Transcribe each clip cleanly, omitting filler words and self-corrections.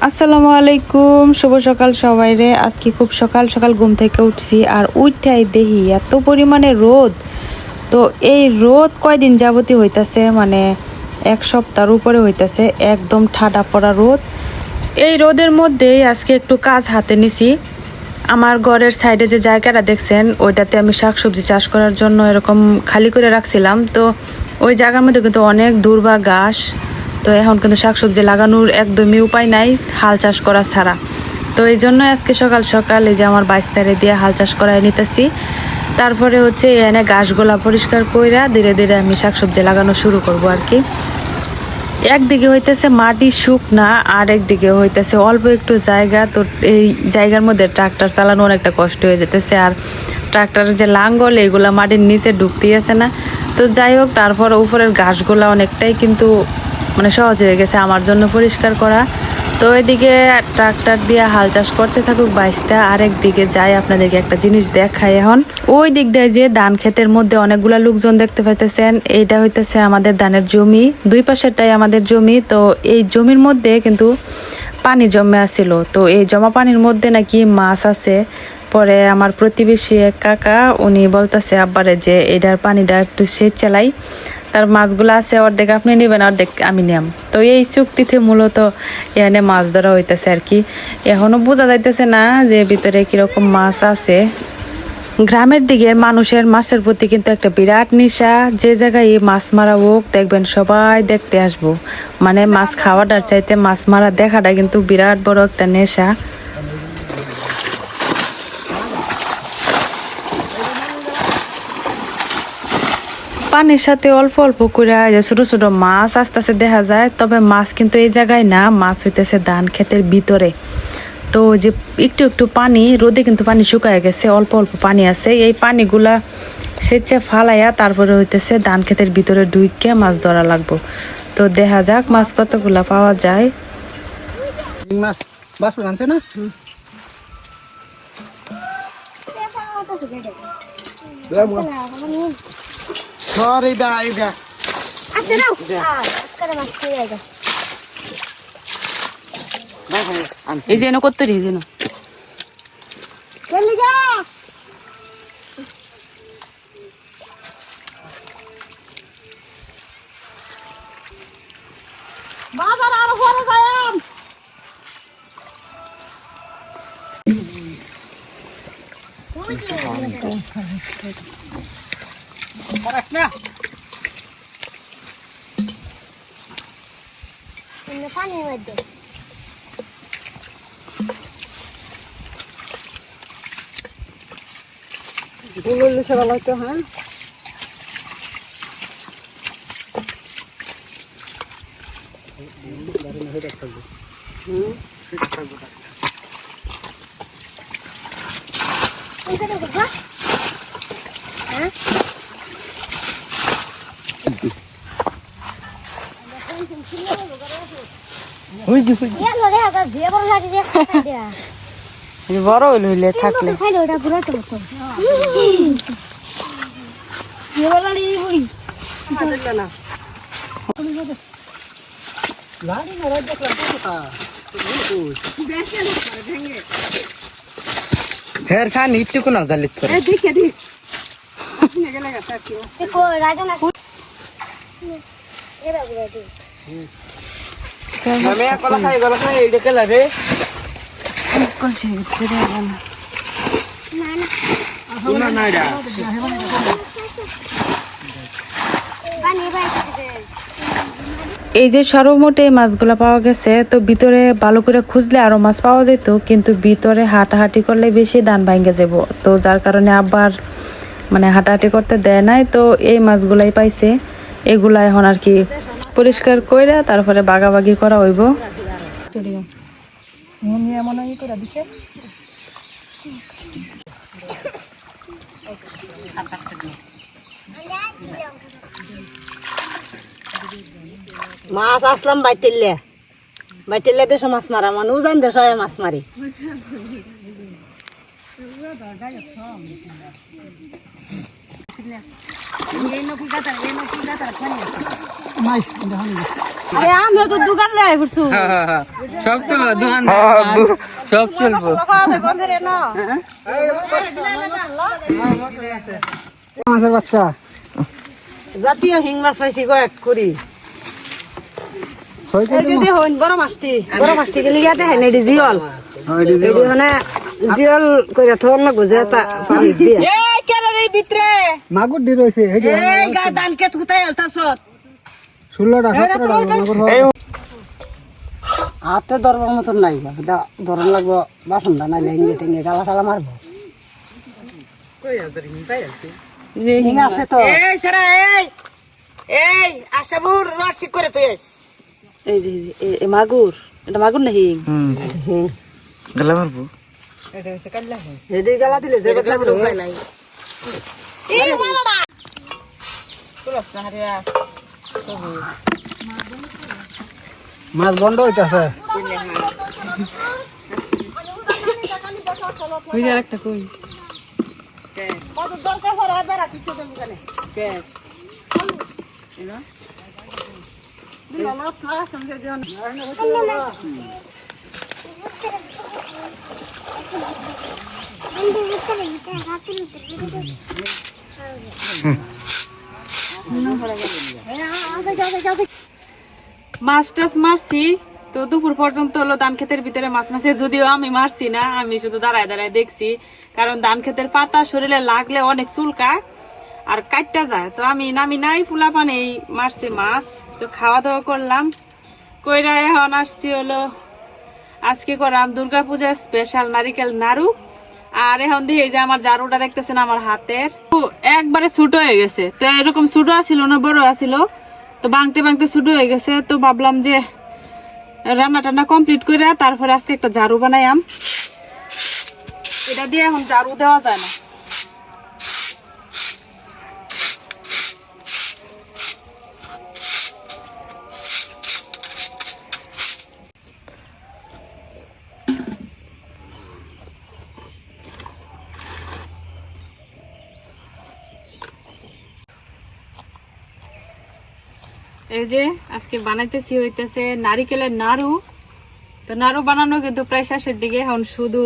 আসসালামু আলাইকুম, শুভ সকাল সবাইরে। আজকে খুব সকাল সকাল ঘুম থেকে উঠছি আর উঠাই দেখি এত পরিমাণে রোদ। তো এই রোদ কয়দিন যাবতই হইতাছে, মানে এক সপ্তাহের উপরে হইতাছে, একদম ঠাডা পড়া রোদ। এই রোদের মধ্যেই আজকে একটু কাজ হাতে নিছি। আমার ঘরের সাইডে যে জায়গাটা দেখছেন ওইটাতে আমি শাকসবজি চাষ করার জন্য এরকম খালি করে রাখছিলাম। তো ওই জায়গার মধ্যে কিন্তু অনেক দুর্বা ঘাস। তো এখন কিন্তু শাকসবজি লাগানোর একদমই উপায় নাই হাল চাষ করা ছাড়া। তো এই জন্য আজকে সকাল সকাল এই যে আমার বাইস্তারে দিয়ে হাল চাষ করাই নিতেছি। তারপরে হচ্ছে এনে ঘাসগুলা পরিষ্কার কইরা ধীরে ধীরে আমি শাকসবজি লাগানো শুরু করব আর কি। একদিকে হইতেছে মাটি শুকনা আর একদিকে হইতেছে অল্প একটু জায়গা। তো এই জায়গার মধ্যে ট্রাক্টর চালানো অনেকটা কষ্ট হয়ে যেতেছে, আর ট্রাক্টরের যে লাঙ্গল এগুলা মাটির নিচে ঢুকতেই আছে না। তো যাই হোক, তারপর উপরের ঘাসগুলা অনেকটাই কিন্তু মানে সহজ হয়ে গেছে আমার জন্য পরিষ্কার করা। তো এদিকে ট্রাক্টর দিয়ে হাল চাষ করতে থাকুক বাইশটা, আরেক দিকে যাই আপনাদেরকে একটা জিনিস দেখাই। এখন ওই দিক দিয়ে যে ধান ক্ষেতের মধ্যে অনেকগুলা লোকজন দেখতে পাইতেছেন, এইটা হইতেছে আমাদের ধানের জমি, দুই পাশেরটাই আমাদের জমি। তো এই জমির মধ্যে কিন্তু পানি জমে আসছিল। তো এই জমা পানির মধ্যে নাকি মাছ আছে। পরে আমার প্রতিবেশী এক কাকা উনি বলতেছে আব্বারে যে এটার পানিটা একটু সেচ চালাই, তার মাছগুলো আছে অর্ধেক আপনি নেবেন অর্ধেক আমি নিলাম। তো এই চুক্তিতে মূলত এখানে মাছ ধরা হইতেছে আর কি। এখনো বোঝা যাইতেছে না যে ভিতরে কিরকম মাছ আছে। গ্রামের দিকে মানুষের মাছের প্রতি কিন্তু একটা বিরাট নেশা। যে জায়গায় মাছ মারা হোক দেখবেন সবাই দেখতে আসবো। মানে মাছ খাওয়াটার চাইতে মাছ মারা দেখাটা কিন্তু বিরাট বড় একটা নেশা। পানির সাথে অল্প অল্প করে ছোট ছোট মাছ আস্তে আস্তে দেখা যায়, তবে মাছ কিন্তু এই জায়গায় না, মাছ হইতেছে ধান ক্ষেতের ভিতরে। তো যে একটু একটু পানি রোদে কিন্তু পানি শুকায় গেছে, অল্প অল্প পানি আছে, এই পানিগুলা সেচে ফালাইয়া তারপরে হইতেছে ধান ক্ষেতের ভিতরে ঢুইকে মাছ ধরা লাগবো। তো দেখা যাক মাছ কতগুলা পাওয়া যায়। মাছ বাস আনছে না সরি দা এইটা আচ্ছা নাও আজকে মাছ খেয়ে আইগা এই যেন করতে রে যেন চলে যা বাজার আর পরে যাইম না পানির মধ্যে বললে সে ভালো হতো। হ্যাঁ এইখানে বসা হ্যাঁ হই দি হই ইয়া লগে আগা যে বড় লাঠি দিয়ে কাটা দেয়া বড় হইলে থাকলে খাইলে ওটা পুরো তো করতে যে বড় লাঠি বুড়ি না লাড়ি না রাজ দেখলা কথা দেখে না করে ভেঙে ফের খান ইট্টু কোন জালিত করে দেখে দেখ নেগে লাগা তাকিও এ কো রাজন আছে এরা বুড়া দে আমি একলা খাই এইটা কেলা রে কোন সিঁড়ি করে না না না এটা পানি বাইতে এই যে সর্বমোট এই মাছগুলো পাওয়া গেছে। তো ভিতরে ভালো করে খুঁজলে আরো মাছ পাওয়া যেত, কিন্তু ভিতরে হাঁটাহাঁটি করলে বেশি দান ভাঙ্গে যাব। তো যার কারণে আবার মানে হাঁটাহাঁটি করতে দেয় নাই। তো এই মাছগুলাই পাইছে, এগুলা এখন আর কি পরিষ্কার কইরা তারপরে বাগাবাগি করা হইব। মাছ আসলাম বাইটেলে দেশ মাছ মারা মানুষ জান দেশ মাছ মারি নাই আরে আমরা তো দোকান লাই পড়ছু সব তুলো দোকান সব চলবো মাছের বাচ্চা জাতীয় হিং মাছ হয়েছি কয়েক করি এই যদি হইন বড় মাছটি গেলে গিয়ে হাই নেডি জিয়ল মানে জিয়ল কইরা থর না গুজে তা পানি দিয়ে এই কেন রে ভিতরে মাগুর দি রইছে হেডি এই গা দান কে থুতাই আলতাছত 16 টাকা 17 টাকা হাতে ধরবার মতন নাই ধরন লাগবো বাসন দা নাই লেঙ্গে টেঙ্গে গালা টালা মারবো হিং আছে তো এই সারা এই আশাবুর রাখছি করে তুই এই যে মাগুর এটা মাগুর না হিং হিং গলা মারবো হেডি গালা দিলে যে বদলা করে উপায় নাই এই মালাডা পুরো সাহারিয়া মাছ বন্ধ হইতাছে বুঝার একটা কই কত দরকার পড়ে বেড়া কিছু দেন কেন কে এনা দিলা মাছ লাগাস তুমি দেন মাছ টাছ মারছি তো দুপুর পর্যন্ত হলো ধান ক্ষেতের ভিতরে মাছ মারছে, যদিও আমি মারছি না, আমি শুধু দাঁড়ায় দাঁড়ায় দেখছি, কারণ ধান ক্ষেতের পাতা শরীরে লাগলে অনেক চুলকায় আর কাটটা যায়। তো আমি নামি নাই ফুলা পানি মারছি মাছ। তো খাওয়া দাওয়া করলাম কইরা এখন আসছি হলো আজকে করাম দুর্গাপূজা স্পেশাল নারিকেল নাড়ু। আর এখন দিয়ে যে আমার জারুটা দেখতেছেন আমার হাতের একবারে ছোট হয়ে গেছে। তো এরকম ছোট আছিল না বড় আছিল, তো ভাঙতে ভাঙতে ছোট হয়ে গেছে। তো ভাবলাম যে রান্না টান্না কমপ্লিট করে তারপরে আজকে একটা ঝাড়ু বানাইম। এটা দিয়ে এখন ঝাড়ু দেওয়া যায় না। এই যে আজকে বানাইতেছি হইতেছে নারিকেলের নাড়ু। তো নাড়ু বানানো কিন্তু প্রায় শেষের দিকে, এখন শুধু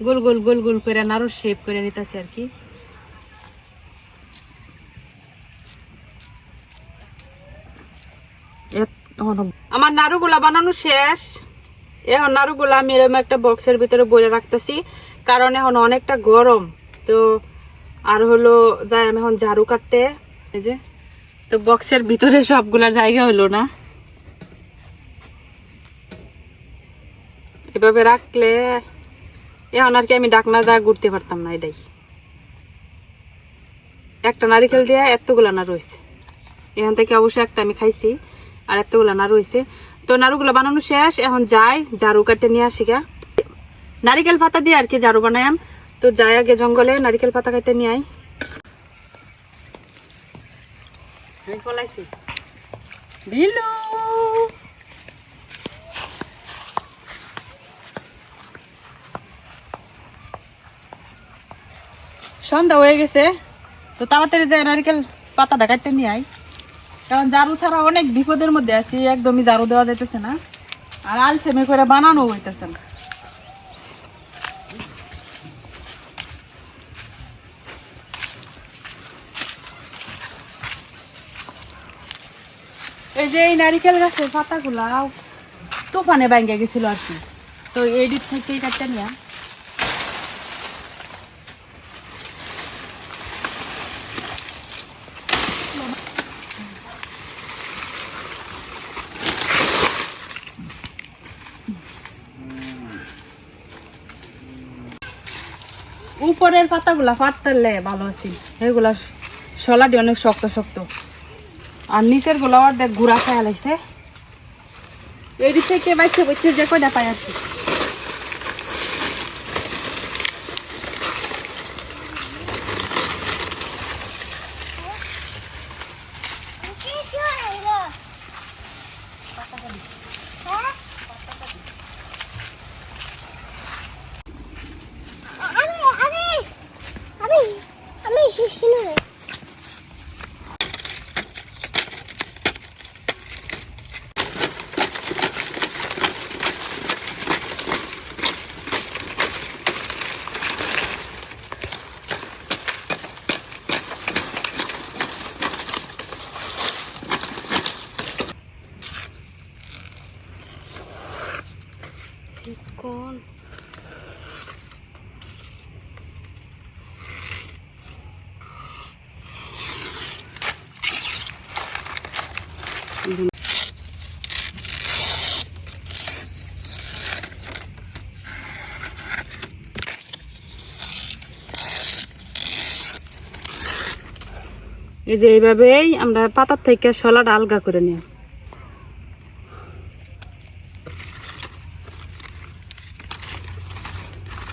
গোল গোল গোল গোল করে নাড়ু শেপ করে নিতেছি আর কি। আমার নাড়ুগুলা বানানো শেষ। এখন নাড়ুগুলা আমি এরকম একটা বক্সের ভিতরে বইরে রাখতেছি, কারণ এখন অনেকটা গরম। তো আর হলো যাই আমি এখন ঝাড়ু কাটতে। এই যে তো বক্সের ভিতরে সবগুলার জায়গা হলো না, এভাবে রাখলে এখন আর কি আমি ডাকনা দা ঘুরতে পারতাম না। এটাই একটা নারিকেল দিয়ে এতগুলা নাড়ু হয়েছে, এখান থেকে অবশ্যই একটা আমি খাইছি আর এতগুলা নাড়ু হয়েছে। তো নাড়ুগুলা বানানো শেষ, এখন যাই ঝাড়ু কাটতে নিয়ে আসি গা। নারিকেল পাতা দিয়ে আর কি ঝাড়ু বানায়াম। তো যাই আগে জঙ্গলে নারিকেল পাতা কাটতে নিয়ে আই। সন্ধ্যা হয়ে গেছে, তো তাড়াতাড়ি যায় নারিকেল পাতাটা কাটতে নিয়ে আই, কারণ ঝাড়ু ছাড়া অনেক বিপদের মধ্যে আছি, একদমই ঝাড়ু দেওয়া যাইতেছে না আর আলসেমি করে বানানো হইতেছে না। এই যে এই নারিকেল গাছের পাতাগুলা তুফানে ভাঙ্গে গেছিল আর কি, তো এই দিক থেকেই কাটতে নিয়ে। উপরের পাতাগুলা ফাটলে ভালো আছে, এগুলা শলাটি অনেক শক্ত শক্ত, আর নিচের গুলা অর্ধেক গুড়া খায়া লাগছে। এই দিক থেকে বাইছে বইছে যে কয়টা পাই আর কি। চিকন এই যে এইভাবেই আমরা পাতার থেকে শলাটা আলগা করে নিই।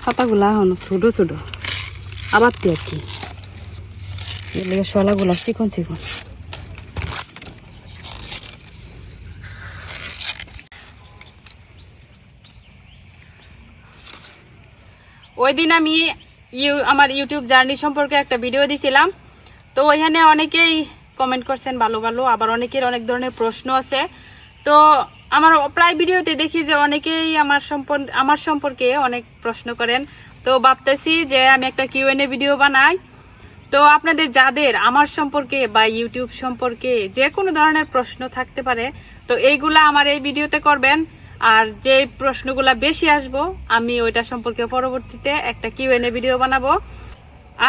পাতাগুলা হলো ছোট ছোট আবার আর কি এগুলো শলাগুলা চিকন চিকন। ওই দিন আমি আমার ইউটিউব জার্নি সম্পর্কে একটা ভিডিও দিছিলাম, তো ওইখানে অনেকেই কমেন্ট করছেন ভালো ভালো, আবার অনেকের অনেক ধরনের প্রশ্ন আছে। তো আমার প্রায় ভিডিওতে দেখি যে অনেকেই আমার সম্পর্কে অনেক প্রশ্ন করেন। তো ভাবতেছি যে আমি একটা কিউএনএ ভিডিও বানাই। তো আপনাদের যাদের আমার সম্পর্কে বা ইউটিউব সম্পর্কে যে কোনো ধরনের প্রশ্ন থাকতে পারে, তো এইগুলা আমার এই ভিডিওতে করবেন। আর যে প্রশ্নগুলা বেশি আসবো আমি ওইটা সম্পর্কে পরবর্তীতে একটা কিউএনএ ভিডিও বানাবো।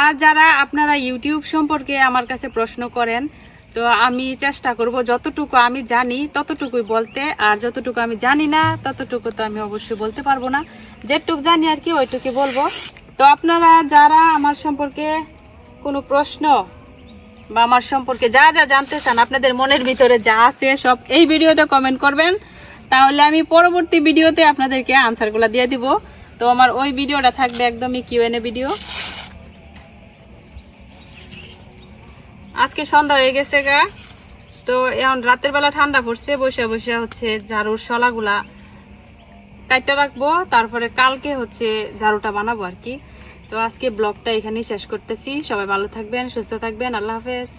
আর যারা আপনারা ইউটিউব সম্পর্কে আমার কাছে প্রশ্ন করেন, তো আমি চেষ্টা করব যতটুকু আমি জানি ততটুকুই বলতে, আর যতটুকু আমি জানি না ততটুকু তো আমি অবশ্যই বলতে পারবো না। যেটুকু জানি আর কি ওইটুকু বলবো। তো আপনারা যারা আমার সম্পর্কে কোনো প্রশ্ন বা আমার সম্পর্কে যা যা জানতে চান, আপনাদের মনের ভিতরে যা আছে সব এই ভিডিওতে কমেন্ট করবেন, তাহলে আমি পরবর্তী ভিডিওতে আপনাদেরকে আনসারগুলো দিয়ে দিব। তো আমার ওই ভিডিওটা থাকবে একদমই কিউএনএ ভিডিও। আজকে সন্ধ্যা হয়ে গেছে গা, তো এখন রাতের বেলা ঠান্ডা পড়ছে, বসে বসে হচ্ছে ঝাড়ুর শলাগুলা কাটতে রাখবো, তারপরে কালকে হচ্ছে ঝাড়ুটা বানাবো আর কি। তো আজকে ব্লগটা এখানেই শেষ করতেছি। সবাই ভালো থাকবেন, সুস্থ থাকবেন, আল্লাহ হাফেজ।